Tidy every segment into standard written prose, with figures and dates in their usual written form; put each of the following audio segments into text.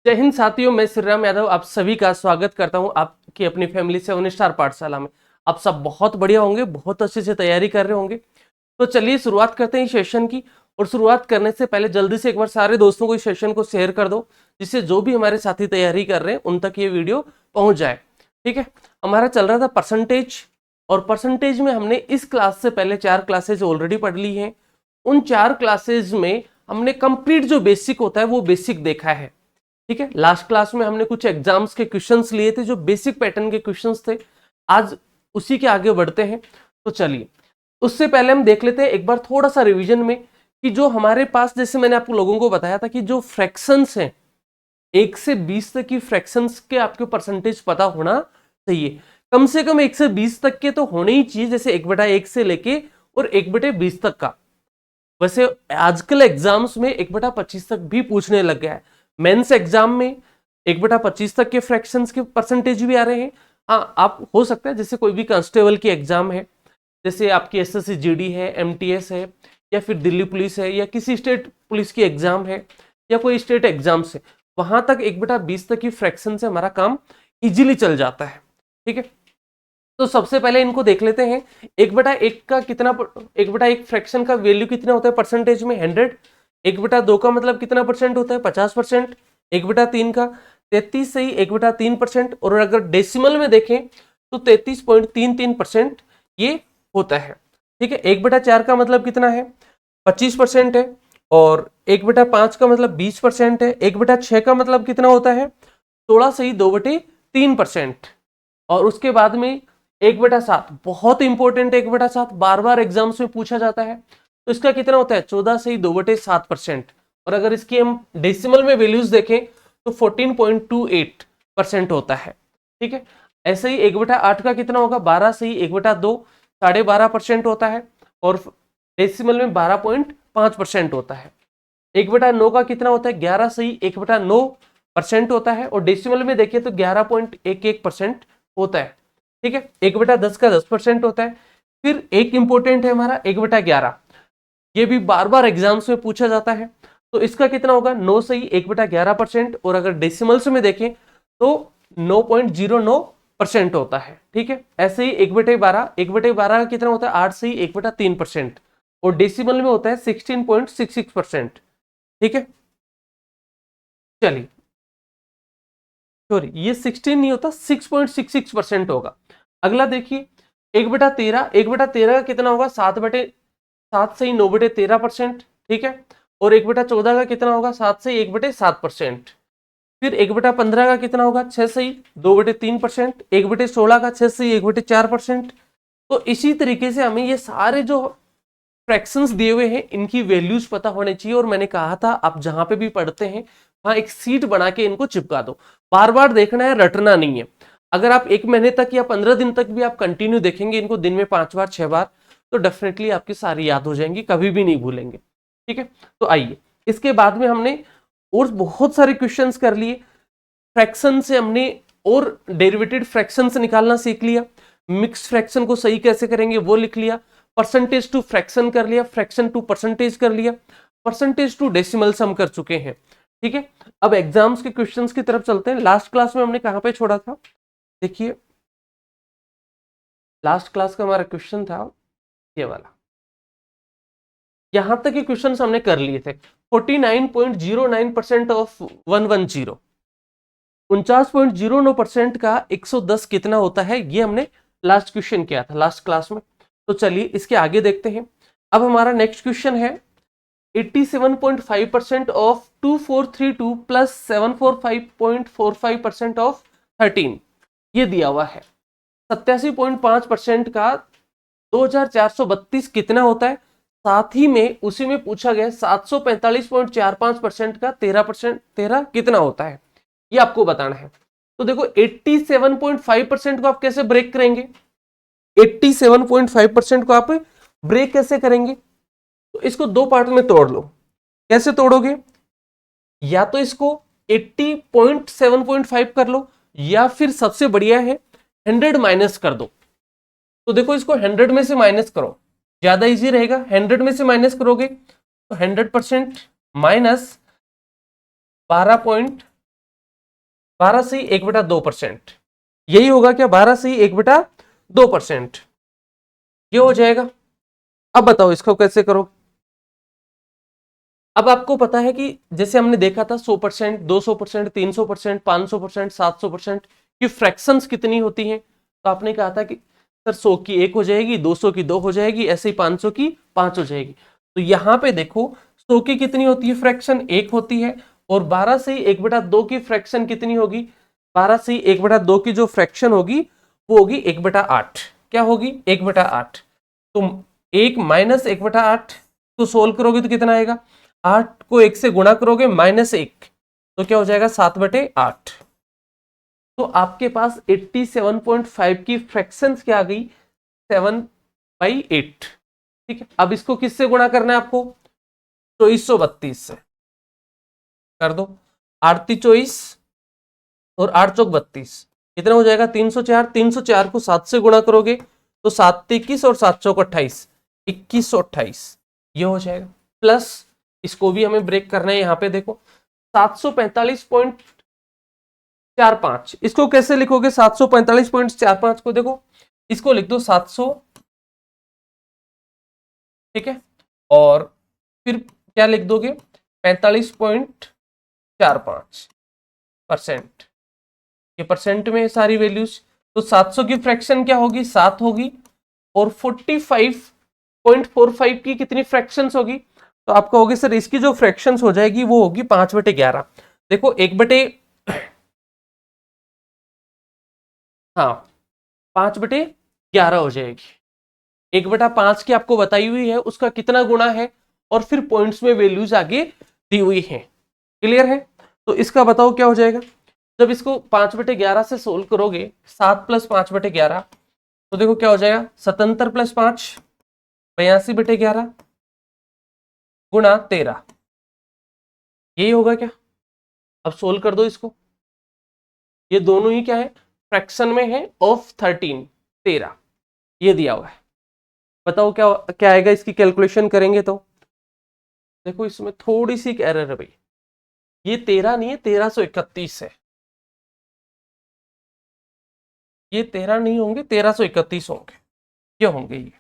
जय हिंद साथियों, मैं श्री राम यादव आप सभी का स्वागत करता हूं आपकी अपनी फैमिली 7 स्टार पाठशाला में। आप सब बहुत बढ़िया होंगे, बहुत अच्छे से तैयारी कर रहे होंगे। तो चलिए शुरुआत करते हैं इस सेशन की। और शुरुआत करने से पहले जल्दी से एक बार सारे दोस्तों को इस सेशन को शेयर कर दो, जिससे जो भी हमारे साथी तैयारी कर रहे हैं उन तक ये वीडियो पहुंच जाए। ठीक है, हमारा चल रहा था परसेंटेज, और परसेंटेज में हमने इस क्लास से पहले 4 क्लासेज ऑलरेडी पढ़ ली हैं। उन 4 क्लासेज में हमने कंप्लीट जो बेसिक होता है वो बेसिक देखा है। ठीक है, लास्ट क्लास में हमने कुछ एग्जाम्स के क्वेश्चंस लिए थे जो बेसिक पैटर्न के क्वेश्चंस थे। आज उसी के आगे बढ़ते हैं। तो चलिए, उससे पहले हम देख लेते हैं एक बार थोड़ा सा रिवीजन में कि जो हमारे पास, जैसे मैंने आपको लोगों को बताया था कि जो फ्रैक्शंस हैं 1 से 20 तक की फ्रैक्शंस के आपके परसेंटेज पता होना चाहिए। कम से कम 1 से 20 तक के तो होने ही चाहिए, जैसे 1/1 से लेके और 1/20 तक का। वैसे आजकल एग्जाम्स में 1/25 तक भी पूछने लग गया है। मेंस एग्जाम में 1/25 तक के फ्रैक्शंस के परसेंटेज भी आ रहे हैं। हाँ, आप हो सकता है जैसे कोई भी कांस्टेबल की एग्जाम है, जैसे आपकी एसएससी जीडी है, एमटीएस है, या फिर दिल्ली पुलिस है, या किसी स्टेट पुलिस की एग्जाम है, या कोई स्टेट एग्जाम से, वहां तक 1/20 तक की फ्रैक्शन से हमारा काम इजीली चल जाता है। ठीक है, तो सबसे पहले इनको देख लेते हैं। 1/1 का कितना, 1/1 फ्रैक्शन का वैल्यू कितना होता है परसेंटेज में? 100। 1/2 का मतलब कितना परसेंट होता है? 50%। 1/3 का 33 सही 1/3%। और अगर डेसिमल में देखें तो 33.33% ये होता है। ठीक है, 1/4 का मतलब कितना है? 25% है। और 1/5 का मतलब 20% है। 1/6 का मतलब कितना होता है? 16 सही 2/3%। और उसके बाद में 1/7 बहुत इंपॉर्टेंट है। 1/7 बार बार एग्जाम्स में पूछा जाता है, तो इसका कितना होता है? 14 से ही 2/7%। और अगर इसकी हम डेसिमल में वैल्यूज देखें तो 14.28% होता है। ठीक है, ऐसे ही 1/8 का कितना होगा? 12 से ही 1/2 12.5% होता है। और डेसिमल में 12.5% होता है। 1/9 का कितना होता है? 11 से ही 1/9% होता है। और डेसिमल में देखिए तो 11.11% होता है। ठीक है, 1/10 का 10% होता है। फिर एक इंपॉर्टेंट है हमारा 1/11, ये भी बार बार एग्जाम्स में पूछा जाता है। तो इसका कितना होगा? 9 से ही 1/11%। और अगर डेसिमल्स में देखें तो 9.09% होता है। ठीक है, ऐसे ही 1/12, 1/12 का कितना होता है? 8 से ही 1/3%। और डेसिमल में होता है 16.66%। ठीक है, चलिए, सॉरी ये 16 नहीं होता, 6.66% होगा। अगला देखिए 1/13, 1/13 का कितना होगा? 7 से ही 9/13%। ठीक है, और 1/14 का कितना होगा? 7 से ही 1/7%। फिर 1/15 का कितना होगा? 6 से ही 2/3%। 1/16 का 6 से ही 1/4%। तो इसी तरीके से हमें ये सारे जो फ्रैक्शंस दिए हुए हैं इनकी वैल्यूज पता होने चाहिए। और मैंने कहा था आप जहां पे भी पढ़ते हैं वहां एक सीट बना के इनको चिपका दो, बार बार देखना है, रटना नहीं है। अगर आप 1 महीने तक या 15 दिन तक भी आप कंटिन्यू देखेंगे इनको दिन में 5 बार 6 बार, तो डेफिनेटली आपकी सारी याद हो जाएंगी, कभी भी नहीं भूलेंगे। ठीक है, तो आइए इसके बाद में हमने और बहुत सारे क्वेश्चंस कर लिए। फ्रैक्शन से हमने और डेरिवेटेड फ्रैक्शन से निकालना सीख लिया। मिक्स फ्रैक्शन को सही कैसे करेंगे वो लिख लिया। परसेंटेज टू फ्रैक्शन कर लिया, फ्रैक्शन टू परसेंटेज कर लिया, परसेंटेज टू डेसिमल्स हम कर चुके हैं। ठीक है, अब एग्जाम्स के क्वेश्चंस की तरफ चलते हैं। लास्ट क्लास में हमने कहां पे छोड़ा था? देखिए, लास्ट क्लास का हमारा क्वेश्चन था ये वाला, यहां तक के क्वेश्चंस हमने कर लिए थे। 49.09% ऑफ 110, 49.09% का 110 कितना होता है? ये हमने लास्ट क्वेश्चन किया था लास्ट क्लास में। तो चलिए इसके आगे देखते हैं। अब हमारा नेक्स्ट क्वेश्चन है 87.5% ऑफ 2432 प्लस 745.45% ऑफ 13, ये दिया हुआ है। 87.5% का 2432 कितना होता है? साथ ही में उसी में पूछा गया 745.45% का 13% कितना होता है, ये आपको बताना है। तो देखो 87.5% को आप कैसे ब्रेक करेंगे? 87.5% को आप ब्रेक कैसे करेंगे? तो इसको दो पार्ट में तोड़ लो। कैसे तोड़ोगे? या तो इसको 80.7.5 कर लो, या फिर सबसे बढ़िया है 100 माइनस कर दो। तो देखो इसको 100 में से माइनस करो, ज्यादा इजी रहेगा। 100 में से माइनस करोगे तो 100% माइनस 12c1/2%। यही होगा क्या, 12c1/2%। ये हो जाएगा। अब बताओ इसको कैसे करो। अब आपको पता है कि जैसे हमने देखा था 100%, 200%, 300%, 500%, 700% की फ्रैक्शंस कितनी होती हैं। तो आपने कहा था कि सर 100 की 1 हो जाएगी, 200 की 2 हो जाएगी, ऐसे ही 500 की 5 हो जाएगी। तो यहाँ पे देखो 100 की कितनी होती है फ्रैक्शन, 1 होती है। और 12 से 1/2 की फ्रैक्शन कितनी होगी, 12 से 1/2 की जो फ्रैक्शन होगी वो होगी 1/8। क्या होगी, 1/8। तो 1 माइनस 1/8 तो सोल्व करोगे तो कितना आएगा, 8 को 1 से गुणा करोगे -1 तो क्या हो जाएगा 7/8। तो आपके पास 87.5 की फ्रैक्शंस क्या आ गई, 7/8। ठीक है, अब इसको किससे गुणा करना है आपको, 2432 से कर दो। 8 24 और 8 चौक 32 कितना हो जाएगा 304। 304 को 7 से गुणा करोगे तो 7 21 और 7 चौक 28, 2128 ये हो जाएगा। प्लस इसको भी हमें ब्रेक करना है। यहाँ पे देखो 745.45, इसको कैसे लिखोगे 745.45 को, देखो इसको लिख दो 700, ठीक है, और फिर क्या लिख दोगे 45.45%। ये परसेंट में सारी वैल्यूज। तो 700 की फ्रैक्शन क्या होगी, 7 होगी। और 45.45 की कितनी फ्रैक्शंस होगी, तो आपका होगी सर इसकी जो फ्रैक्शंस हो जाएगी वो होगी 5/11। देखो 5/11 हो जाएगी। 1/5 की आपको बताई हुई है, उसका कितना गुणा है और फिर पॉइंट्स में वैल्यूज आगे दी हुई है। क्लियर है। तो इसका बताओ क्या हो जाएगा, जब इसको 5/11 से सोल्व करोगे, 7 + 5/11 तो देखो क्या हो जाएगा 77 + 5 82/11 गुणा 13, यही होगा क्या। अब सोल्व कर दो इसको। ये दोनों ही क्या है, फ्रैक्शन में है ऑफ 13 ये दिया हुआ है। बताओ क्या क्या आएगा, इसकी कैलकुलेशन करेंगे तो देखो इसमें थोड़ी सी एरर है भाई। ये 13 नहीं है, 1331 है। ये 13 नहीं होंगे, 1331 होंगे। क्या होंगे ये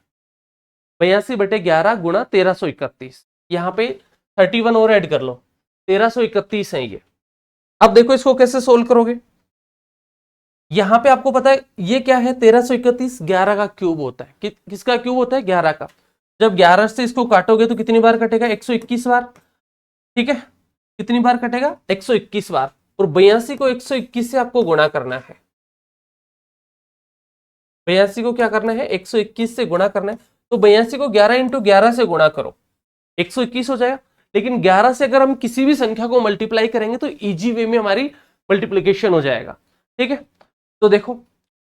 82/11 गुणा 1331। यहाँ पे 31 और ऐड कर लो, 1331 है ये। अब देखो इसको कैसे सोल्व करोगे। यहां पे आपको पता है ये क्या है, 1331 11 का क्यूब होता है। किसका क्यूब होता है, 11 का। जब 11 से इसको काटोगे तो कितनी बार कटेगा, 121 बार। ठीक है, कितनी बार कटेगा 121 बार। और 82 को 121 से आपको गुणा करना है। 82 को क्या करना है, 121 से गुणा करना है। तो 82 को 11 × 11 से गुणा करो, 121 हो जाएगा। लेकिन 11 से अगर हम किसी भी संख्या को मल्टीप्लाई करेंगे तो इजी वे में हमारी मल्टीप्लीकेशन हो जाएगा। ठीक है, तो देखो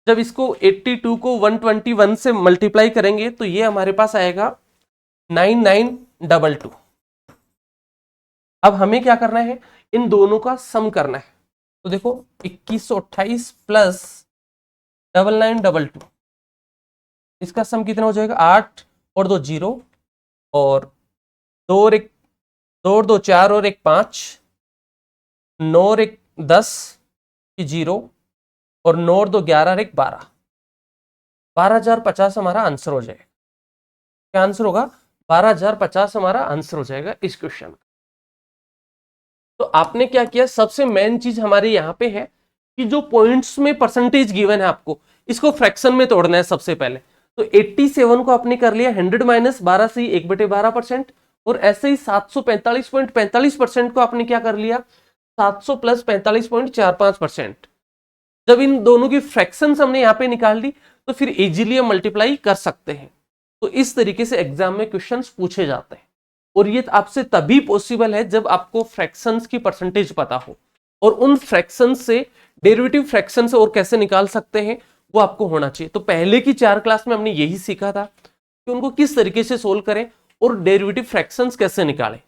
जब इसको 82 को 121 से मल्टीप्लाई करेंगे तो ये हमारे पास आएगा 9922। अब हमें क्या करना है, इन दोनों का सम करना है। तो देखो 2128 प्लस 9922, इसका सम कितना हो जाएगा 8 और 2 0 और 2 और 1 2 और 2 4 और 1 5, 9 और 1 10 की 0 और 9 और 2 11 और 1 12, 12050 हमारा आंसर हो जाएगा। क्या आंसर होगा, 12050 हमारा आंसर हो जाएगा इस क्वेश्चन का। तो आपने क्या किया, सबसे मेन चीज हमारे यहाँ पे है कि जो पॉइंट्स में परसेंटेज गिवन है आपको इसको फ्रैक्शन में तोड़ना है सबसे पहले। तो 87 को आपने कर लिया 100 - 12 से 1/12%। और ऐसे ही 745.45% को आपने क्या कर लिया 700 + 45.45%। जब इन दोनों की फ्रैक्शंस हमने यहाँ पे निकाल ली तो फिर इजीली हम मल्टीप्लाई कर सकते हैं। तो इस तरीके से एग्जाम में क्वेश्चंस पूछे जाते हैं। और ये आपसे तभी पॉसिबल है जब आपको फ्रैक्शंस की परसेंटेज पता हो, और उन फ्रैक्शंस से डेरिवेटिव फ्रैक्शन से और कैसे निकाल सकते हैं वो आपको होना चाहिए। तो पहले की 4 क्लास में हमने यही सीखा था कि उनको किस तरीके से सोल्व करें और डेरिवेटिव फ्रैक्शंस कैसे निकालें।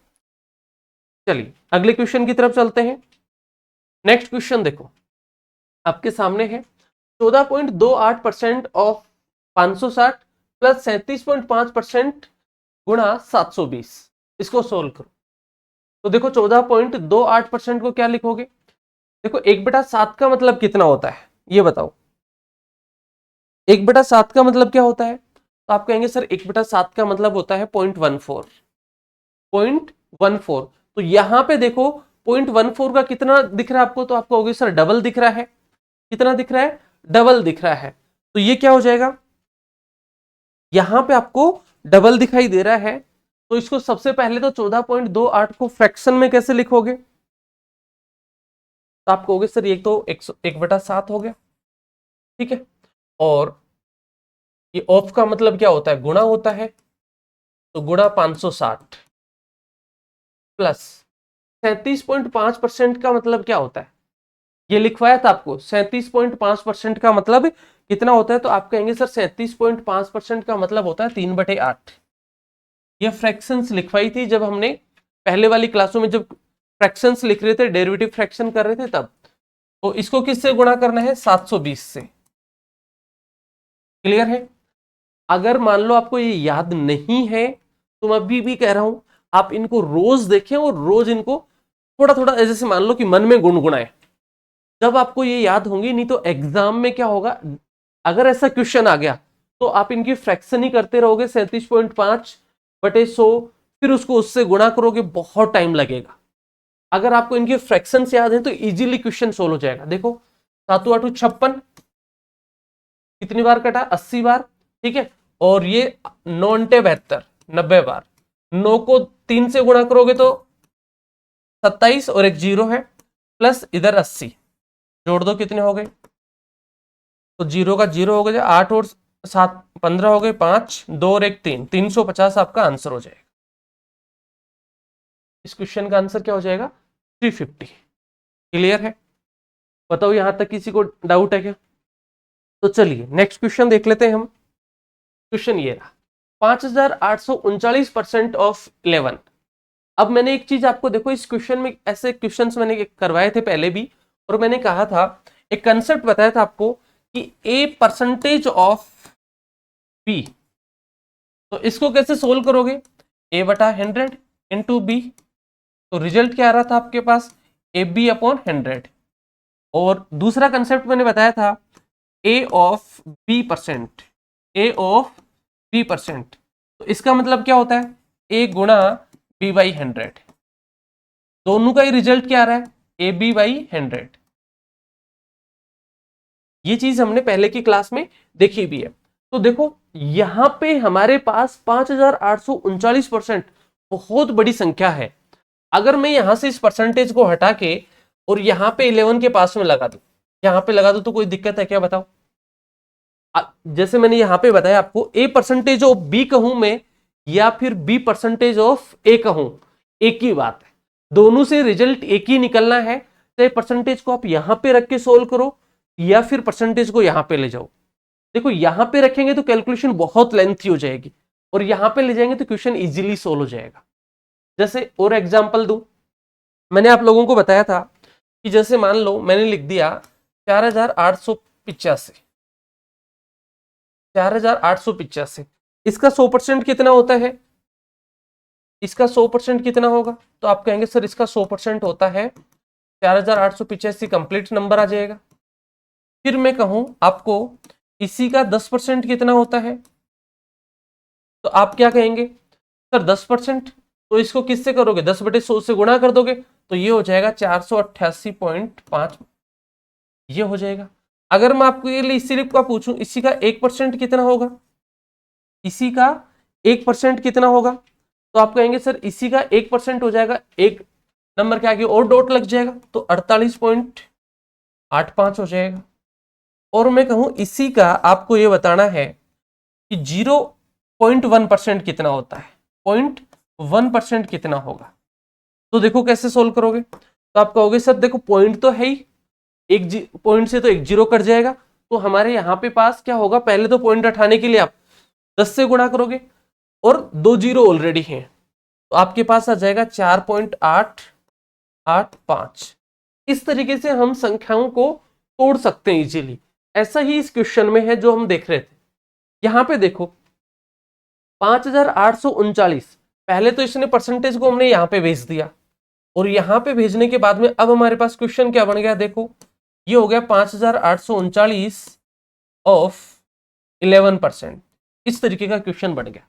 चलिए अगले क्वेश्चन की तरफ चलते हैं। नेक्स्ट क्वेश्चन देखो आपके सामने है 14.28% ऑफ 560 प्लस 37.5% गुणा 720। इसको सोल्व करो। तो देखो 14.28% को क्या लिखोगे, देखो 1/7 का मतलब कितना होता है ये बताओ। 1/7 का मतलब क्या होता है? तो आप कहेंगे सर 1/7 का मतलब होता है 0.14। 0.14, तो यहां पे देखो 0.14 का कितना दिख रहा है आपको? तो आपको होगी सर डबल दिख रहा है। कितना दिख रहा है? डबल दिख रहा है। तो ये क्या हो जाएगा? यहां पे आपको डबल दिखाई दे रहा है, तो इसको सबसे पहले तो 14.28 को फ्रैक्शन में कैसे लिखोगे? तो आप कहोगे सर ये तो 1/7 हो गया, ठीक है। और ये ऑफ का मतलब क्या होता है? गुणा होता है, तो गुणा 560 प्लस 37.5% का मतलब क्या होता है? ये लिखवाया था आपको। 37.5% का मतलब कितना होता है? तो आप कहेंगे सर 37.5% का मतलब होता है 3/8। ये फ्रैक्शंस लिखवाई थी जब हमने पहले वाली क्लासों में, जब फ्रैक्शंस लिख रहे थे, डेरिवेटिव फ्रैक्शन कर रहे थे तब। तो इसको किससे गुणा करना है? 720 से। क्लियर है? अगर मान लो आपको ये याद नहीं है, तो मैं अभी भी कह रहा हूं आप इनको रोज देखें और रोज इनको थोड़ा थोड़ा जैसे मान लो कि मन में गुनगुनाएं, जब आपको ये याद होंगी। नहीं तो एग्जाम में क्या होगा, अगर ऐसा क्वेश्चन आ गया तो आप इनकी फ्रैक्शन ही करते रहोगे 37.5/100, फिर उसको उससे गुणा करोगे, बहुत टाइम लगेगा। अगर आपको इनके फ्रैक्शंस याद है तो इजीली क्वेश्चन सोल्व हो जाएगा। देखो 7×8 = 56, कितनी बार कटा? 80 बार, ठीक है। और ये 9×8 = 72, 90 बार। 9 को 3 से गुणा करोगे तो 27 और एक 0 है, प्लस इधर 80, जोड़ दो कितने हो गए? तो 0 का 0 हो गया, 8 और 7 15 हो गए, 5 2 और एक 3, 350 आपका आंसर हो जाएगा। इस क्वेश्चन का आंसर क्या हो जाएगा? 350। क्लियर है? बताओ यहां तक किसी को डाउट है क्या? तो चलिए नेक्स्ट क्वेश्चन देख लेते हैं हम। क्वेश्चन ये रहा, 5839% ऑफ 11। अब मैंने एक चीज आपको, देखो इस क्वेश्चन में ऐसे क्वेश्चंस मैंने करवाए थे पहले भी, और मैंने कहा था, एक कंसेप्ट बताया था आपको कि ए परसेंटेज ऑफ बी। तो इसको कैसे सोल्व करोगे? A/100 into B. तो रिजल्ट क्या आ रहा था आपके पास? AB/100। और दूसरा कंसेप्ट मैंने बताया था A of B%। A of B%। तो इसका मतलब क्या होता है? A गुणा B/100। दोनों का ही रिजल्ट क्या आ रहा है? AB/100। ये चीज हमने पहले की क्लास में देखी भी है। तो देखो यहां पे हमारे पास 5839% बहुत बड़ी संख्या है। अगर मैं यहां से इस परसेंटेज को हटा के और यहां पे 11 के पास में लगा दूं, यहां पे लगा दूं, तो कोई दिक्कत है क्या? बताओ। जैसे मैंने यहां पे बताया आपको, ए परसेंटेज ऑफ बी कहूं मैं या फिर बी परसेंटेज ऑफ ए कहूं, एक ही बात है। दोनों से रिजल्ट एक ही निकलना है। चाहे परसेंटेज को आप यहां पे रख के सोल्व करो या फिर परसेंटेज को यहां पे ले जाओ। देखो यहां पे रखेंगे तो कैलकुलेशन बहुत लेंथी हो जाएगी, और यहां पे ले जाएंगे तो क्वेश्चन इजीली सोल्व हो जाएगा। जैसे और एग्जांपल दूं, मैंने आप लोगों को बताया था कि जैसे मान लो मैंने लिख दिया 4885, 4885, इसका 100% कितना होता है? इसका 100% कितना होगा? तो आप कहेंगे सर इसका 100% होता है 4885, कंप्लीट नंबर आ जाएगा। फिर मैं कहूं आपको इसी का 10% कितना होता है? तो आप क्या कहेंगे? सर 10%, तो इसको किससे करोगे? 10/100 से गुणा कर दोगे, तो ये हो जाएगा 488.5, ये हो जाएगा। अगर मैं आपको ये इसी सिर्फ का पूछूं, इसी का 1% कितना होगा? इसी का 1% कितना होगा? तो आप कहेंगे सर इसी का 1% हो जाएगा, एक नंबर के आगे और डॉट लग जाएगा, तो 48.85 हो जाएगा। और मैं कहूं इसी का आपको ये बताना है कि 0.1% कितना होता है, 0.1% कितना होगा। तो देखो कैसे सोल्व करोगे? तो आप कहोगे सर देखो पॉइंट तो है ही, एक पॉइंट से तो एक जीरो कट जाएगा, तो हमारे यहाँ पे पास क्या होगा? पहले तो पॉइंट हटाने के लिए आप 10 से गुणा करोगे, और 2 जीरो ऑलरेडी हैं, तो आपके पास आ जाएगा 4.885। इस तरीके से हम संख्याओं को तोड़ सकते हैं इजीली। ऐसा ही इस क्वेश्चन में है जो हम देख रहे थे। यहां पे देखो 5839, पहले तो इसने परसेंटेज को हमने यहां पे भेज दिया, और यहां पे भेजने के बाद में अब हमारे पास क्वेश्चन क्या बन गया, देखो ये हो गया 5839 ऑफ 11%। इस तरीके का क्वेश्चन बन गया।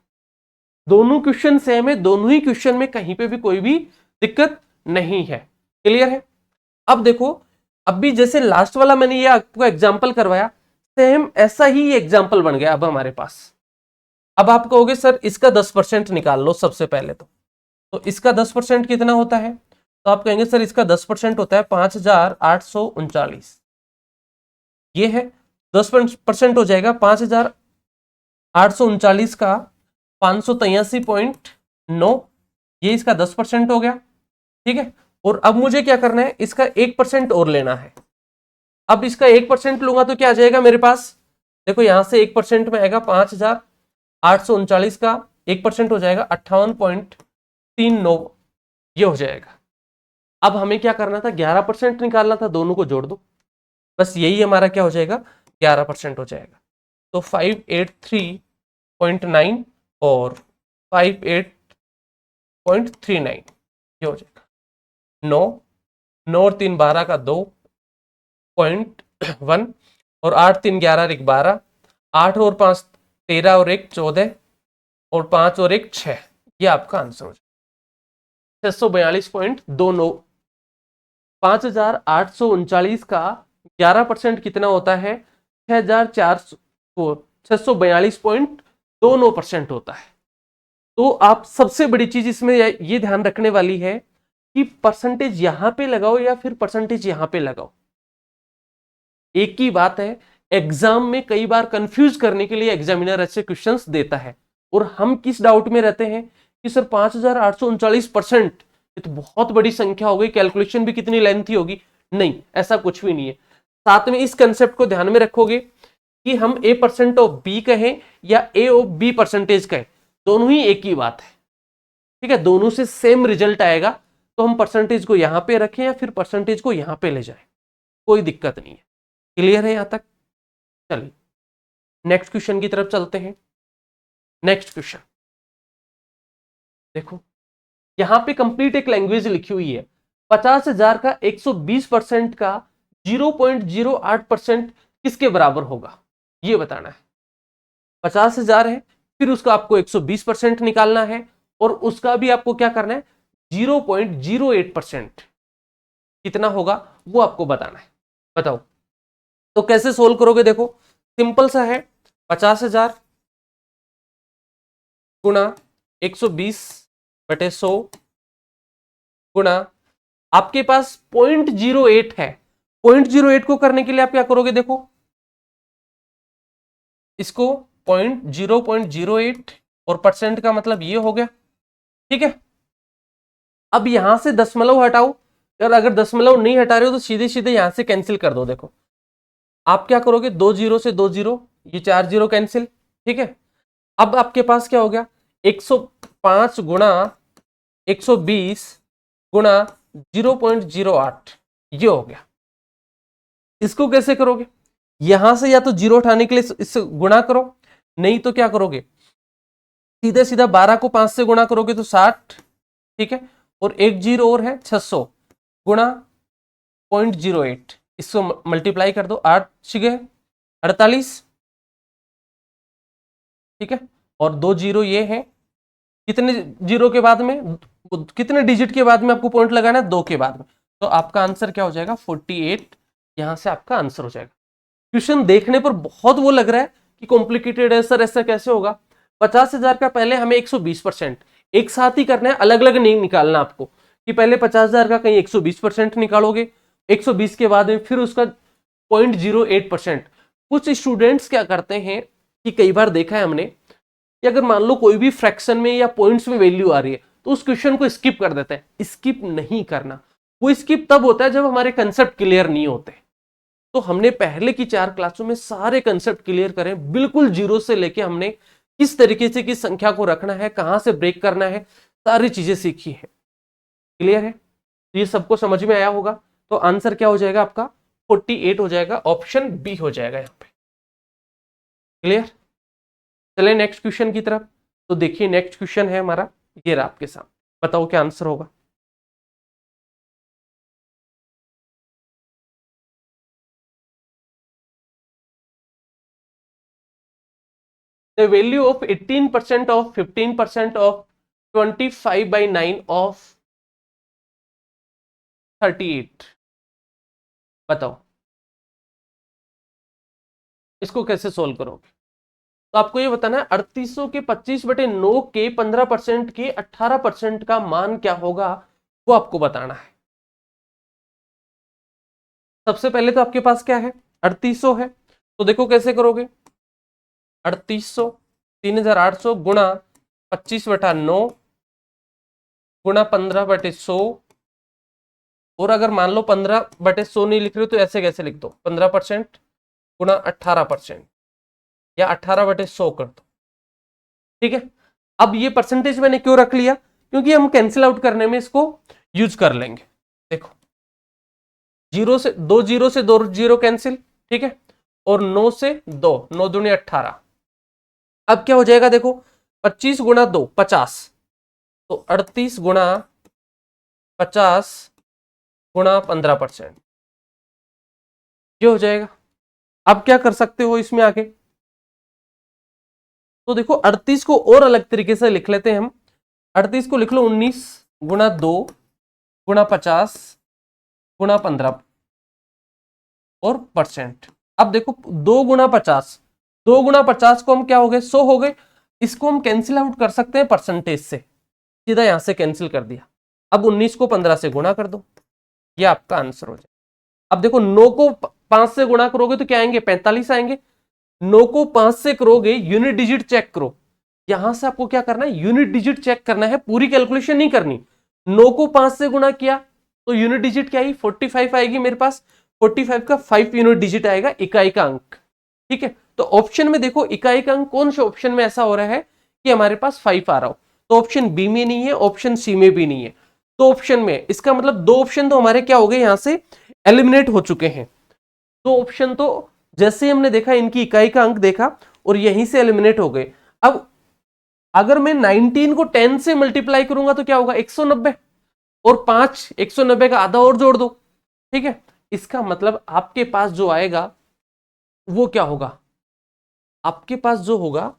दोनों क्वेश्चन सेम है, दोनों ही क्वेश्चन में कहीं पे भी कोई भी दिक्कत नहीं है। क्लियर है? अब देखो, अब भी जैसे लास्ट वाला मैंने ये आपको एग्जांपल करवाया, सेम ऐसा ही एग्जांपल बन गया अब हमारे पास। अब आप कहोगे सर इसका 10% निकाल लो सबसे पहले तो इसका 10% कितना होता है? तो आप कहेंगे सर इसका 10% होता है 5839। ये है 10% हो जाएगा 5839 का 583.9, ये इसका 10% हो गया। ठीक है, और अब मुझे क्या करना है, इसका 1% और लेना है। अब इसका 1% लूंगा तो क्या आ जाएगा मेरे पास, देखो यहां से 1% में आएगा 5839 का 1% हो जाएगा 58.39, ये हो जाएगा। अब हमें क्या करना था, 11% निकालना था, दोनों को जोड़ दो, बस यही हमारा क्या हो जाएगा, 11% हो जाएगा। तो 583.9 और 58.39 ये हो जाएगा। 9 9 और 3 12 का 2.1 और 8 3 11 1 12, 8 और 5 13 और 1 14 और 5 और 1 6, ये आपका आंसर हो जाएगा 642.29। 5839 का 11% कितना होता है, 6,42.29% होता है। तो आप सबसे बड़ी चीज इसमें ये ध्यान रखने वाली है कि परसेंटेज यहां पे लगाओ या फिर परसेंटेज यहां पे लगाओ, एक ही बात है। एग्जाम में कई बार कंफ्यूज करने के लिए एग्जामिनर ऐसे क्वेश्चंस देता है, और हम किस डाउट में रहते हैं कि सर 5839%, ये तो बहुत बड़ी संख्या हो गई, कैलकुलेशन भी कितनी लेंथी होगी। नहीं, ऐसा कुछ भी नहीं है। साथ में इस कंसेप्ट को ध्यान में रखोगे कि हम A% ऑफ बी कहें या A ऑफ बी परसेंटेज कहें, दोनों ही एक ही बात है। ठीक है, दोनों से सेम रिजल्ट आएगा, तो हम परसेंटेज को यहां पे रखें या फिर परसेंटेज को यहां पे ले जाएं, कोई दिक्कत नहीं है। क्लियर है यहां तक? चलिए नेक्स्ट क्वेश्चन की तरफ चलते हैं। नेक्स्ट क्वेश्चन देखो, यहां पे कंप्लीट एक लैंग्वेज लिखी हुई है। 50,000 का 120% का 0.08% किसके बराबर होगा, ये बताना है। 50,000 है, फिर उसका आपको 120% निकालना है, और उसका भी आपको क्या करना है, 0.08% कितना होगा वो आपको बताना है। बताओ तो कैसे सोल्व करोगे, देखो सिंपल सा है। 50,000 गुणा 120/100 गुणा, आपके पास 0.08 है। 0.08 को करने के लिए आप क्या करोगे, देखो इसको 0.08 और परसेंट का मतलब ये हो गया। ठीक है, अब यहां से दशमलव हटाओ, और अगर दशमलव नहीं हटा रहे हो तो सीधे सीधे यहां से कैंसिल कर दो। देखो आप क्या करोगे, 2 0 से 2 0, ये 4 0 कैंसिल। ठीक है, अब आपके पास क्या हो गया, 105 गुणा 120 गुणा 0.08, ये हो गया। इसको कैसे करोगे, यहां से या तो जीरो उठाने के लिए इससे गुणा करो, नहीं तो क्या करोगे, सीधे सीधा 12 को 5 से गुणा करोगे तो 60। ठीक है, और एक जीरो और है 600 गुणा 0.08, इसको मल्टीप्लाई कर दो, 8 छिगे 48। ठीक है, और 2 जीरो ये है, कितने जीरो के बाद में, कितने डिजिट के बाद में आपको पॉइंट लगाना है, 2 के बाद में। तो आपका आंसर क्या हो जाएगा, 48, यहां से आपका आंसर हो जाएगा। क्वेश्चन देखने पर बहुत वो लग रहा है कि कॉम्प्लिकेटेड है सर, ऐसा कैसे होगा। 50,000 का पहले हमें 120% एक साथ ही करना है, अलग अलग नहीं निकालना आपको, कि पहले 50,000 का कहीं 120% निकालोगे, 120 के बाद में फिर उसका 0.08%। कुछ स्टूडेंट्स क्या करते हैं कि कई बार देखा है हमने कि अगर मान लो कोई भी फ्रैक्शन में या पॉइंट्स में वैल्यू आ रही है तो उस क्वेश्चन को स्किप कर देते हैं। स्किप नहीं करना, वो स्किप तब होता है जब हमारे कंसेप्ट क्लियर नहीं होते। तो हमने पहले की 4 क्लासों में सारे कंसेप्ट क्लियर करें, बिल्कुल जीरो से लेके हमने किस तरीके से किस संख्या को रखना है, कहां से ब्रेक करना है, सारी चीजें सीखी है। क्लियर है? तो ये सबको समझ में आया होगा। तो आंसर क्या हो जाएगा आपका, 48 हो जाएगा, ऑप्शन बी हो जाएगा यहां पे। क्लियर? चले नेक्स्ट क्वेश्चन की तरफ। तो देखिए नेक्स्ट क्वेश्चन है हमारा, ये रहा आपके सामने, बताओ क्या आंसर होगा। The value of 18% of 15% of 25/9 of 38। बताओ इसको कैसे सोल्व करोगे। तो आपको ये बताना है 3800 के 25/9 के 15% के 18% का मान क्या होगा, वो आपको बताना है। सबसे पहले तो आपके पास क्या है, 3800 है, तो देखो कैसे करोगे। 3800 3800 गुणा 25/9 गुणा 15/100, और अगर मान लो 15/100 नहीं लिख रहे हो तो ऐसे कैसे लिख दो, 15% गुणा 18% या 18/100 कर दो। ठीक है, अब ये परसेंटेज मैंने क्यों रख लिया, क्योंकि हम कैंसिल आउट करने में इसको यूज कर लेंगे। देखो जीरो से दो जीरो कैंसिल, ठीक है, और 9 से 2, 9 दूनी 18। अब क्या हो जाएगा देखो, 25 गुणा 2 50, तो 38 गुणा 50 गुणा 15%, ये हो जाएगा। अब क्या कर सकते हो इसमें आगे, तो देखो 38 को और अलग तरीके से लिख लेते हैं हम। 38 को लिख लो 19 गुणा 2 गुणा 50 गुणा 15 और परसेंट। अब देखो 2 गुणा 50, 2 गुणा 50 को हम क्या हो गए, 100 हो गए। इसको हम कैंसिल आउट कर सकते हैं परसेंटेज से, सीधा यहां से कैंसिल कर दिया। अब 19 को 15 से गुणा कर दो, ये आपका आंसर हो जाएगा। अब देखो 9 को 5 से गुणा करोगे तो क्या आएंगे, 45 आएंगे। 9 को 5 से करोगे, यूनिट डिजिट चेक करो। यहां से आपको क्या करना है, यूनिट डिजिट चेक करना है, पूरी कैलकुलेशन नहीं करनी। 9 को 5 से गुणा किया तो यूनिट डिजिट क्या आई, 45 आएगी मेरे पास। 45 का 5 यूनिट डिजिट आएगा, इकाई का अंक। ठीक है, तो ऑप्शन में देखो इकाई का अंक कौन से ऑप्शन में ऐसा हो रहा है कि हमारे पास 5 आ रहा हो, तो ऑप्शन बी में नहीं है, ऑप्शन सी में भी नहीं है, तो ऑप्शन में, इसका मतलब 2 ऑप्शन तो हमारे क्या हो गए, यहां से एलिमिनेट हो चुके हैं। 2 ऑप्शन तो जैसे ही हमने देखा, इनकी इकाई का अंक देखा और यहीं से एलिमिनेट हो गए। अब अगर मैं 19 को 10 से मल्टीप्लाई करूंगा तो क्या होगा, 190, और 5 190 का आधा और जोड़ दो। ठीक है, इसका मतलब आपके पास जो आएगा वो क्या होगा, आपके पास जो होगा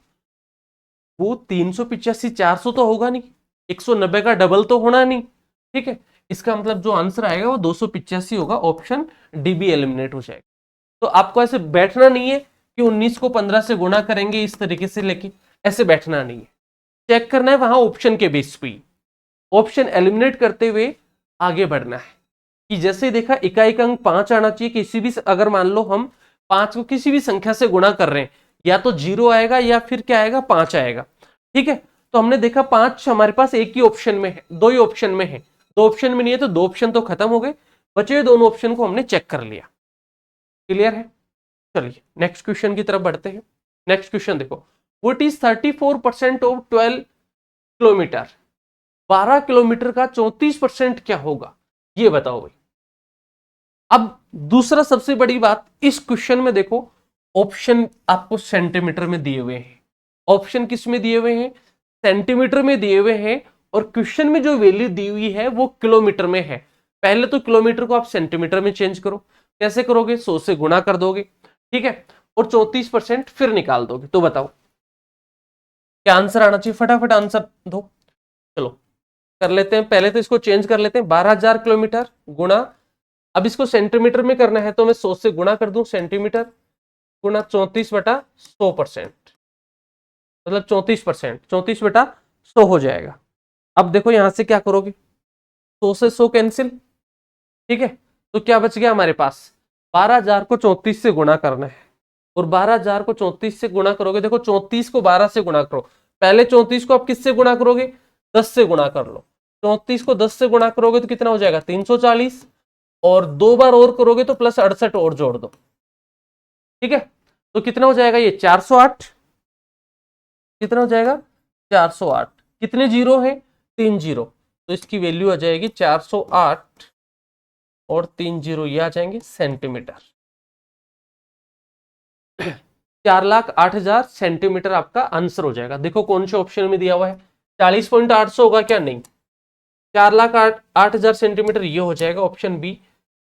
वो 385 400 तो होगा नहीं, 190 का डबल तो होना नहीं। ठीक है, इसका मतलब जो आंसर आएगा वो 285 होगा, ऑप्शन डी बी एलिमिनेट हो जाएगा। तो आपको ऐसे बैठना नहीं है कि 19 को 15 से गुणा करेंगे इस तरीके से लेके, ऐसे बैठना नहीं है, चेक करना है वहां ऑप्शन के बेस पे, ऑप्शन एलिमिनेट करते हुए आगे बढ़ना है। कि जैसे देखा इकाई का अंक 5 आना चाहिए, किसी भी, अगर मान लो हम 5 को किसी भी संख्या से गुणा कर रहे हैं, या तो 0 आएगा या फिर क्या आएगा, 5 आएगा। ठीक है, तो हमने देखा 5 हमारे पास एक ही ऑप्शन में है, 2 ही ऑप्शन में है, 2 ऑप्शन में नहीं है, तो 2 ऑप्शन तो खत्म हो गए, बचे हुए दोनों ऑप्शन को हमने चेक कर लिया। क्लियर है, चलिए नेक्स्ट क्वेश्चन की तरफ बढ़ते हैं। नेक्स्ट क्वेश्चन देखो, what is 34% of 12 kilometre, 12 kilometre का 34% क्या होगा, ये बताओ भाई। अब दूसरा सबसे बड़ी बात, इस क्वेश्चन में देखो ऑप्शन आपको सेंटीमीटर में दिए हुए हैं, ऑप्शन किस में दिए हुए हैं, सेंटीमीटर में दिए हुए हैं, और क्वेश्चन में जो वैल्यू दी हुई है वो किलोमीटर में है। पहले तो किलोमीटर को आप सेंटीमीटर में चेंज करो, कैसे करोगे, 100 से गुणा कर दोगे, ठीक है, और 34% फिर निकाल दोगे। तो बताओ क्या आंसर आना चाहिए, फटाफट आंसर दो। चलो कर लेते हैं, पहले तो इसको चेंज कर लेते हैं, 12,000 किलोमीटर गुणा, अब इसको सेंटीमीटर में करना है तो मैं 100 से गुणा कर दूं, सेंटीमीटर गुणा 34/100%, मतलब 34%, 34/100 हो जाएगा। अब देखो यहां से क्या करोगे, 100 से 100 कैंसिल, ठीक है, तो क्या बच गया हमारे पास, 12,000 को 34 से गुणा करना है, और 12,000 को 34 से गुणा करोगे, देखो 34 को 12 से गुणा करो, पहले 34 को आप किससे गुणा करोगे, 10 से गुणा कर लो, 34 को 10 से गुणा करोगे तो कितना हो जाएगा, 340, और 2 बार और करोगे तो प्लस 68 और जोड़ दो, ठीक है, तो कितना हो जाएगा ये 408, कितना हो जाएगा 408, कितने जीरो है, 3 जीरो, तो इसकी वैल्यू आ जाएगी 408 और 3 जीरो ये आ जाएंगे सेंटीमीटर। 4,08,000 सेंटीमीटर आपका आंसर हो जाएगा। देखो कौन से ऑप्शन में दिया हुआ है, 40.800 होगा क्या, नहीं, 4,08,000 सेंटीमीटर ये हो जाएगा ऑप्शन बी,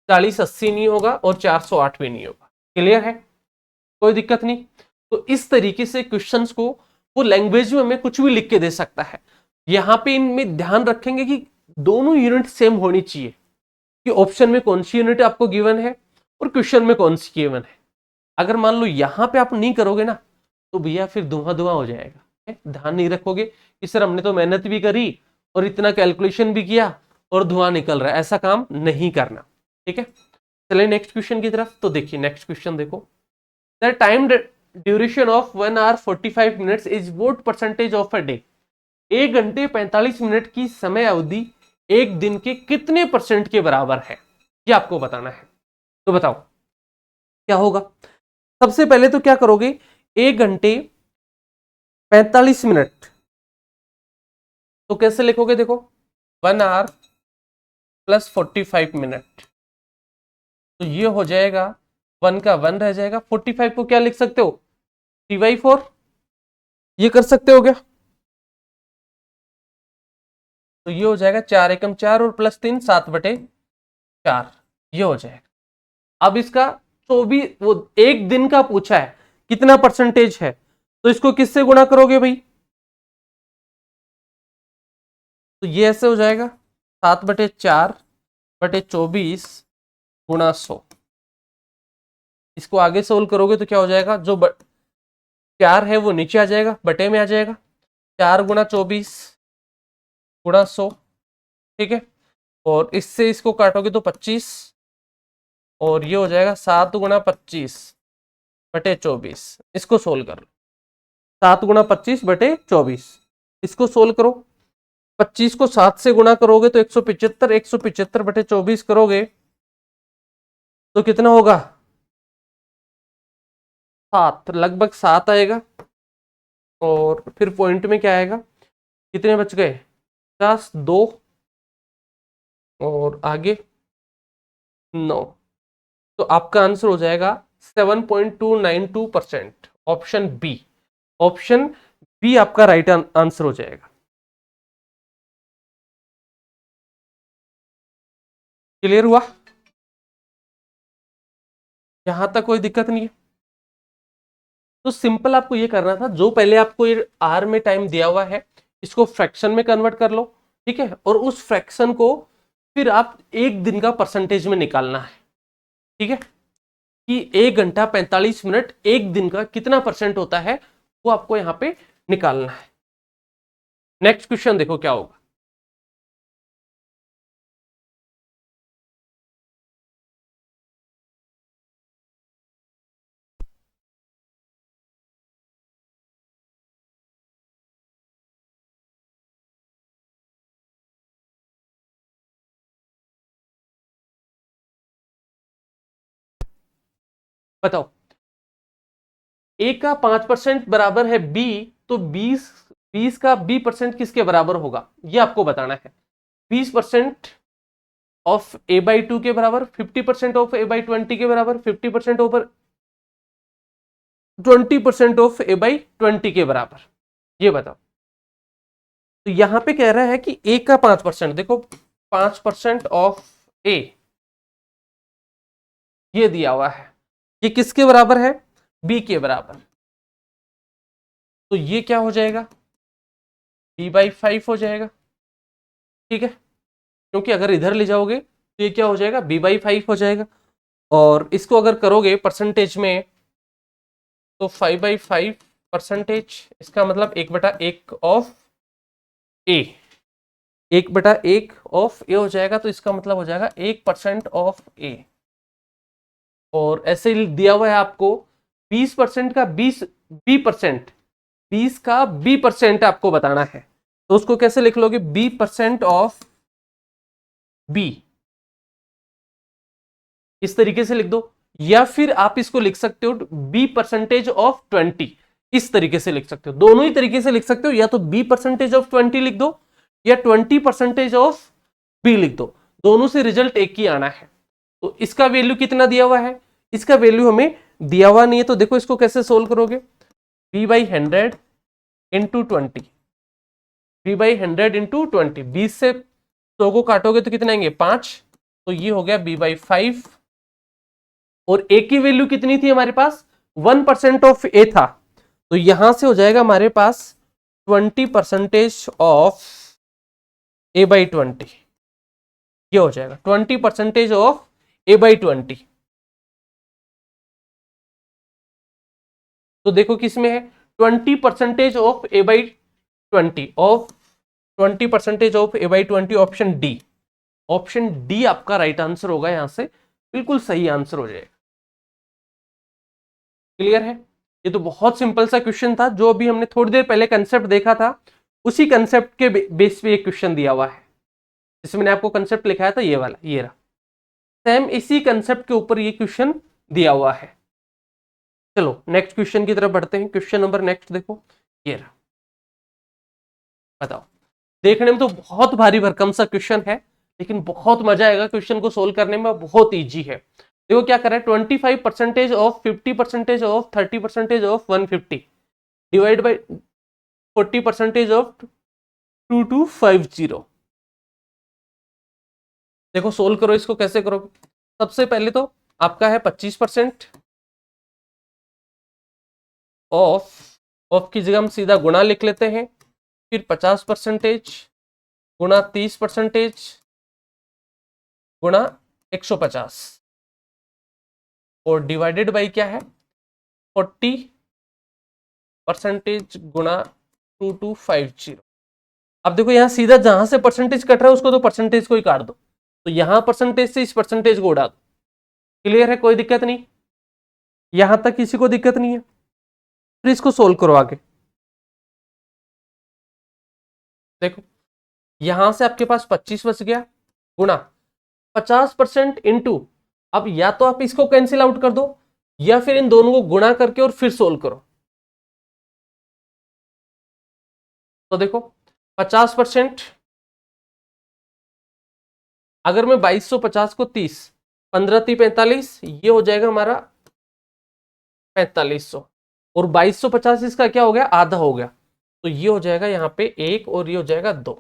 4080 नहीं होगा और 408 भी नहीं होगा। क्लियर है, कोई दिक्कत नहीं। तो इस तरीके से क्वेश्चंस को वो लैंग्वेज में हमें कुछ भी लिख के दे सकता है। यहाँ पे इनमें ध्यान रखेंगे कि दोनों यूनिट सेम होनी चाहिए, कि ऑप्शन में कौन सी यूनिट आपको गिवन है और क्वेश्चन में कौन सी गिवन है। अगर मान लो यहाँ पे आप नहीं करोगे ना तो भैया फिर धुआं धुआं हो जाएगा। ध्यान नहीं रखोगे कि सर हमने तो मेहनत भी करी और इतना कैलकुलेशन भी किया और धुआं निकल रहा है, ऐसा काम नहीं करना। ठीक है, चलिए नेक्स्ट क्वेश्चन की तरफ। तो देखिए नेक्स्ट क्वेश्चन देखो, the time duration of 1 hour 45 minutes is what percentage of a day. 1 घंटे 45 मिनट की समय अवधि एक दिन के कितने परसेंट के बराबर है, ये आपको बताना है। तो बताओ क्या होगा। सबसे पहले तो क्या करोगे, 1 घंटे 45 मिनट तो कैसे लिखोगे, देखो 1 hour प्लस 45 मिनट, तो ये हो जाएगा 1 का 1 रह जाएगा। 45 को क्या लिख सकते हो, 3/4, ये कर सकते हो क्या। तो ये हो जाएगा 4 एकम 4 और प्लस 3 7/4, ये हो जाएगा। अब इसका 24, वो एक दिन का पूछा है कितना परसेंटेज है, तो इसको किससे गुणा करोगे भाई, तो ये ऐसे हो जाएगा 7/4/24 गुणा 100। इसको आगे सोल्व करोगे तो क्या हो जाएगा, जो 4 है वो नीचे आ जाएगा, बटे में आ जाएगा, 4 गुणा 24 गुणा 100। ठीक है, और इससे इसको काटोगे तो 25, और ये हो जाएगा 7 गुणा 25/24। इसको सोल्व कर लो, 7 गुणा 25/24, इसको सोल्व करो। 25 को 7 से गुणा करोगे तो 175, 175/24 करोगे तो कितना होगा, 7, लगभग 7 आएगा। और फिर पॉइंट में क्या आएगा, कितने बच गए, 50, 2 और आगे 9। तो आपका आंसर हो जाएगा 7.292%, ऑप्शन बी। ऑप्शन बी आपका राइट आंसर हो जाएगा। क्लियर हुआ, यहां तक कोई दिक्कत नहीं है। तो सिंपल आपको ये करना था, जो पहले आपको ये आर में टाइम दिया हुआ है इसको फ्रैक्शन में कन्वर्ट कर लो। ठीक है, और उस फ्रैक्शन को फिर आप एक दिन का परसेंटेज में निकालना है। ठीक है, कि 1 घंटा 45 मिनट एक दिन का कितना परसेंट होता है वो आपको यहां पे निकालना है। नेक्स्ट क्वेश्चन देखो क्या होगा। बताओ, ए का 5% बराबर है बी, तो 20 का बी परसेंट किसके बराबर होगा, ये आपको बताना है। 20% ऑफ a/2 के बराबर, 50% ऑफ a/20 के बराबर, 50% ओवर 20% ऑफ a/20 के बराबर, ये बताओ। तो यहां पे कह रहा है कि ए का 5%, देखो 5% ऑफ ए ये दिया हुआ है, ये किसके बराबर है, बी के बराबर। तो ये क्या हो जाएगा, b/5 हो जाएगा। ठीक है, क्योंकि अगर इधर ले जाओगे तो ये क्या हो जाएगा, b/5 हो जाएगा। और इसको अगर करोगे परसेंटेज में तो 5/5%, इसका मतलब 1/1 ऑफ ए, 1/1 ऑफ ए हो जाएगा। तो इसका मतलब हो जाएगा 1% ऑफ ए। और ऐसे ही दिया हुआ है आपको 20% का 20 का बी परसेंट आपको बताना है। तो उसको कैसे लिख लोगे, b% ऑफ बी, इस तरीके से लिख दो। या फिर आप इसको लिख सकते हो b%(20), इस तरीके से लिख सकते हो। दोनों ही तरीके से लिख सकते हो, या तो b%(20) लिख दो या 20%(b) लिख दो। दोनों से रिजल्ट एक ही आना है। तो इसका वैल्यू कितना दिया हुआ है, इसका वैल्यू हमें दिया हुआ नहीं है। तो देखो इसको कैसे सोल्व करोगे, b/100 इंटू 20, b/100 इंटू 20, 20 से 100 को काटोगे तो कितना आएंगे, 5। तो ये हो गया b/5। और ए की वैल्यू कितनी थी हमारे पास, 1% ऑफ ए था, तो यहां से हो जाएगा हमारे पास 20% ऑफ a/20, ये हो जाएगा 20% ऑफ a/20। तो देखो किसमें है 20% of a/20 of 20% of a/20, option D. Option D आपका राइट आंसर होगा, यहां से बिल्कुल सही आंसर हो जाएगा। क्लियर है? ये तो बहुत सिंपल सा क्वेश्चन था, जो अभी हमने थोड़ी देर पहले कंसेप्ट देखा था, उसी कंसेप्ट के बेस पे एक क्वेश्चन दिया हुआ है। जिसमें मैंने आपको कंसेप्ट लिखाया था ये वाला, ये रहा, सेम इसी कंसेप्ट के ऊपर ये क्वेश्चन दिया हुआ है। चलो नेक्स्ट क्वेश्चन की तरफ बढ़ते हैं। क्वेश्चन नंबर नेक्स्ट देखो, ये रहा। बताओ, देखने में तो बहुत भारी भरकम सा क्वेश्चन है, लेकिन बहुत मजा आएगा क्वेश्चन को सोल्व करने में, बहुत इजी है। देखो क्या कर रहा है, 25% of 50% of 30% of 150 divide by 40% of 2250। देखो सोल्व करो इसको, कैसे करोगे? सबसे पहले तो आपका है 25% ऑफ की जगह हम सीधा गुणा लिख लेते हैं, फिर 50% गुणा 30% गुणा 150 और डिवाइडेड बाई क्या है 40% गुणा 2250। अब देखो यहां सीधा जहां से परसेंटेज कट रहा है उसको तो परसेंटेज को ही काट दो, तो यहां परसेंटेज से इस परसेंटेज को उड़ा दो। क्लियर है? कोई दिक्कत नहीं, यहां तक किसी को दिक्कत नहीं है। फिर इसको सोल्व करो आगे। देखो यहां से आपके पास 25 बच गया, गुणा 50% इंटू, अब या तो आप इसको कैंसिल आउट कर दो या फिर इन दोनों को गुणा करके और फिर सोल्व करो। तो देखो 50%, अगर मैं 2250 को 30, 15 × 45, ये हो जाएगा हमारा 4500, और 2250 इसका क्या हो गया, आधा हो गया, तो ये हो जाएगा यहाँ पे 1 और ये हो जाएगा 2।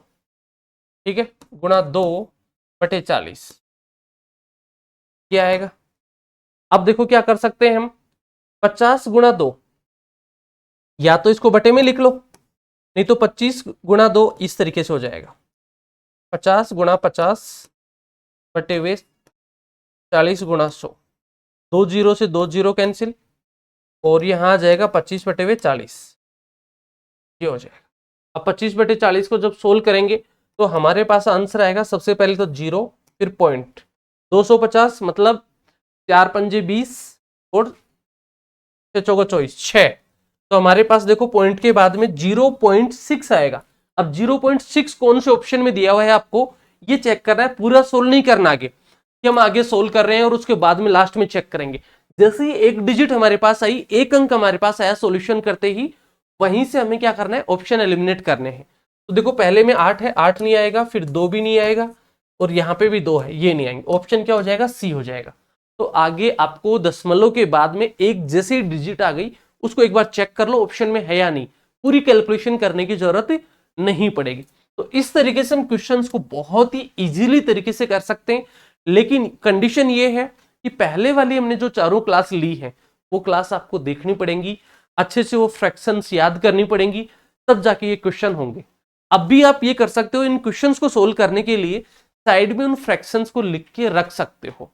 ठीक है, गुणा 2/40 क्या आएगा। अब देखो क्या कर सकते हैं हम, 50 गुणा 2, या तो इसको बटे में लिख लो, नहीं तो 25 गुणा 2 इस तरीके से हो जाएगा, 50 गुणा 50 बटे वे 40 गुणा 100, 2 जीरो से 2 जीरो कैंसिल, और यहां आ जाएगा 25/40, ये हो जाएगा। अब 25/40 को जब सोल्व करेंगे तो हमारे पास आंसर आएगा, सबसे पहले तो 0, फिर पॉइंट 250, मतलब 4 पंजे 20 और 6 चौको 24, 6, तो हमारे पास देखो पॉइंट के बाद में 0.6 आएगा। अब 0.6 कौन से ऑप्शन में दिया हुआ है आपको ये चेक करना है, पूरा सोल्व नहीं करना आगे कि हम आगे सोल्व कर रहे हैं और उसके बाद में लास्ट में चेक करेंगे। जैसे ही एक डिजिट हमारे पास आई, एक अंक हमारे पास आया सॉल्यूशन करते ही, वहीं से हमें क्या करना है, ऑप्शन एलिमिनेट करने हैं। तो देखो पहले में 8 है, 8 नहीं आएगा, फिर 2 भी नहीं आएगा, और यहाँ पे भी 2 है, ये नहीं आएंगे। ऑप्शन क्या हो जाएगा, सी हो जाएगा। तो आगे आपको दशमलव के बाद में एक जैसी डिजिट आ गई उसको एक बार चेक कर लो ऑप्शन में है या नहीं, पूरी कैलकुलेशन करने की जरूरत नहीं पड़ेगी। तो इस तरीके से हम क्वेश्चंस को बहुत ही इजीली तरीके से कर सकते हैं, लेकिन कंडीशन ये है कि पहले वाली हमने जो चारों क्लास ली है वो क्लास आपको देखनी पड़ेंगी, अच्छे से वो फ्रैक्शंस याद करनी पड़ेंगी, तब जाके ये क्वेश्चन होंगे। अब भी आप ये कर सकते हो, इन क्वेश्चंस को सोल्व करने के लिए साइड में उन फ्रैक्शंस को लिख के रख सकते हो,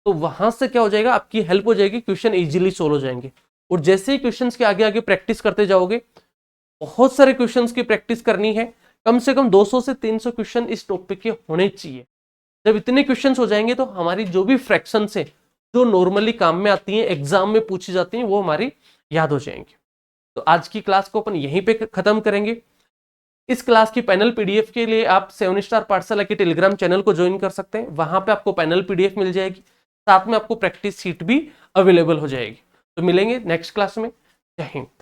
तो वहां से क्या हो जाएगा, आपकी हेल्प हो जाएगी, क्वेश्चन इजीली सोल्व हो जाएंगे। और जैसे ही क्वेश्चंस के आगे आगे प्रैक्टिस करते जाओगे, बहुत सारे क्वेश्चंस की प्रैक्टिस करनी है, कम से कम 200 से 300 क्वेश्चन इस टॉपिक के होने चाहिए। जब इतने क्वेश्चंस हो जाएंगे तो हमारी जो भी फ्रैक्शंस है जो नॉर्मली काम में आती हैं, एग्जाम में पूछी जाती हैं, वो हमारी याद हो जाएंगी। तो आज की क्लास को अपन यहीं पे खत्म करेंगे। इस क्लास की पैनल पीडीएफ के लिए आप 7 स्टार पाठशाला के टेलीग्राम चैनल को ज्वाइन कर सकते हैं, वहां पे आपको पैनल पीडीएफ मिल जाएगी, साथ में आपको प्रैक्टिस शीट भी अवेलेबल हो जाएगी। तो मिलेंगे नेक्स्ट क्लास में। जय हिंद।